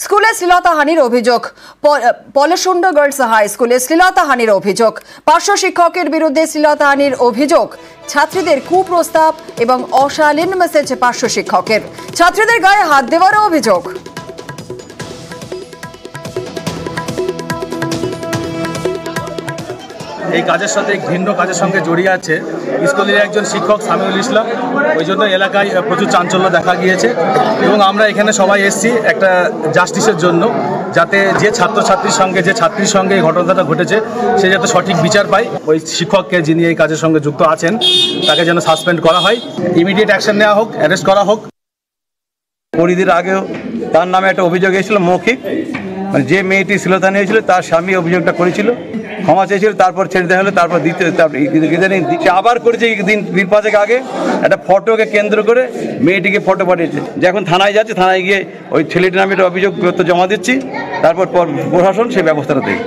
স্কুলে শ্লীলতাহানির অভিযোগ। পলাশুণ্ড girls high স্কুলে শ্লীলতাহানির অভিযোগ। পার্শ্ব শিক্ষকের বিরুদ্ধে শ্লীলতাহানির অভিযোগ। ছাত্রীদের কুপ্রস্তাব এবং অশালীন মেসেজ পার্শ্ব শিক্ষকের। ছাত্রীদের গায়ে হাত দেওয়ারও অভিযোগ। এই কাজের সাথে ঘৃণ্য কাজের সঙ্গে জড়িয়ে আছে স্কুলের একজন শিক্ষক সামিউল ইসলাম। ওই জন্য এলাকায় প্রচুর চাঞ্চল্য দেখা গিয়েছে এবং আমরা এখানে সবাই এসেছি একটা জাস্টিসের জন্য, যাতে যে ছাত্রছাত্রীর সঙ্গে যে ছাত্রীর সঙ্গে এই ঘটনাটা ঘটেছে সে যাতে সঠিক বিচার পায়। ওই শিক্ষককে যিনি এই কাজের সঙ্গে যুক্ত আছেন তাকে যেন সাসপেন্ড করা হয়, ইমিডিয়েট অ্যাকশন নেওয়া হোক, অ্যারেস্ট করা হোক। পরিধির আগেও তার নামে একটা অভিযোগ এসেছিল মৌখিক, মানে যে মেয়েটি শ্লীলতাহানি হয়েছিল তার স্বামী অভিযোগটা করেছিল, ক্ষমা চেয়েছিল, তারপর ছেড়ে দেওয়া হলো। তারপর আবার করেছে দিন 5 আগে একটা ফটোকে কেন্দ্র করে মেয়েটিকে ফটো পাঠিয়েছে, যে এখন থানায় যাচ্ছে, থানায় গিয়ে ওই ছেলেটির নামে একটা অভিযোগ জমা দিচ্ছি, তারপর প্রশাসন সেই ব্যবস্থাটা দেয়।